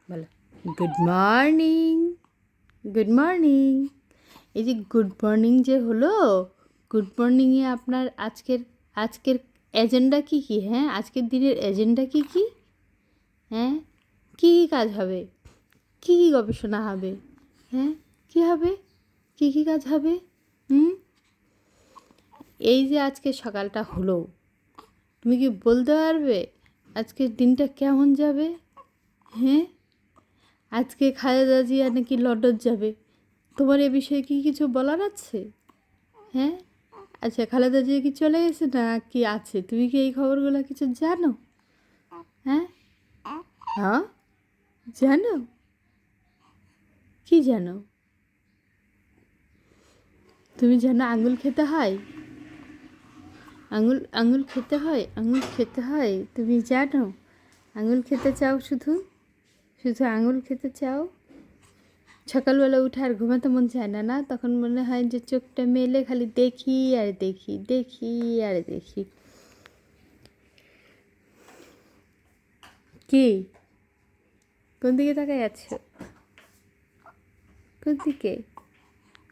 বলো good morning. Good morning. এই যে গুড মর্নিং যে হলো, গুড মর্নিংয়ে আপনার আজকের আজকের এজেন্ডা কী কী? হ্যাঁ, আজকের দিনের এজেন্ডা কী কী? হ্যাঁ, কী কী কাজ হবে? কী কী গবেষণা হবে? হ্যাঁ, কী হবে? কী কী কাজ হবে? এই যে আজকে সকালটা হলো, তুমি কি বলতে পারবে আজকের দিনটা কেমন যাবে? হ্যাঁ, আজকে খালেদা জিয়া নাকি লন্ডন যাবে, তোমার এ বিষয়ে কি কিছু বলার আছে? হ্যাঁ, আচ্ছা, খালেদা জিয়া কি চলে গেছে না কি আছে? তুমি কি এই খবরগুলো কিছু জানো? হ্যাঁ, হ্যাঁ, জানো? কি জানো? তুমি জানো আঙুল খেতে হয়? আঙুল খেতে হয়, আঙুল খেতে হয়, তুমি জানো? আঙুল খেতে চাও, শুধু শুধু আঙুল খেতে চাও? সকালবেলা উঠে আর ঘুমাতে মন চায় না, না? তখন মনে হয় যে চোখটা মেলে খালি দেখি আর দেখি, দেখি আর দেখি। কি, কোন দিকে তাকাই আছো? কোন দিকে?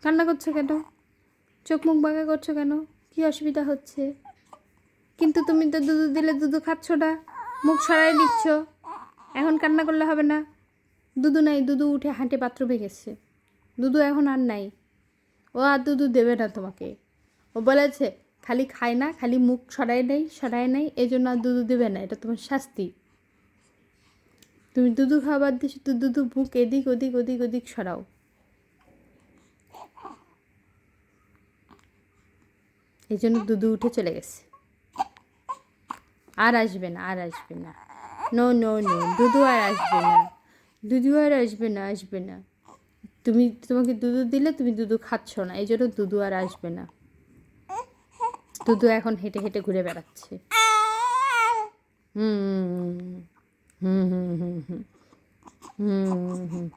কান্না করছো কেন? চোখ মুখ বাঁকা করছো কেন? কি অসুবিধা হচ্ছে? কিন্তু তুমি তো দুধু দিলে দুধু খাচ্ছ না, মুখ সরাই দিচ্ছ। এখন কান্না করলে হবে না। দুধু নাই, দুধু উঠে হাঁটে বাথরুমে গেছে। দুধু এখন আর নাই, ও আর দুধু দেবে না তোমাকে। ও বলেছে খালি খায় না, খালি মুখ সরায় নেই, এই জন্য আর দুধু দেবে না, এটা তোমার শাস্তি। তুমি দুধু খাবার দিয়ে শুধু দুধু মুখ এদিক ওদিক ওদিক ওদিক সরাও। এই জন্য দুধু উঠে চলে গেছে, আর আসবে না, আর আসবে না। নো নো নো, দুধু আর আসবে না, দুধু আর আসবে না, আসবে না। তোমাকে দুধু দিলে তুমি দুধু খাচ্ছ না, এই জন্য দুধু আর আসবে না। দুধু এখন হেঁটে হেঁটে ঘুরে বেড়াচ্ছে। হুম হুম হুম হুম হুম হুম হুম।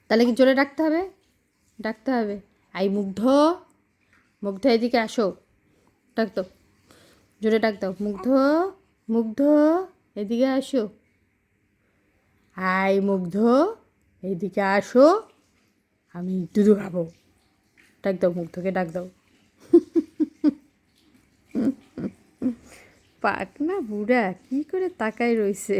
তাহলে কি জোরে ডাকতে হবে? ডাকতে হবে, আই মুগ্ধ, মুগ্ধ এদিকে আসো। ডাক দাও, জোরে ডাক দাও, মুগ্ধ, মুগ্ধ এদিকে আসো। আই মুগ্ধ, এদিকে আসো, আমি দুধু খাবো। ডাক দাও, মুগ্ধকে ডাক দাও। পাক না বুড়া, কি করে তাকায় রইছে।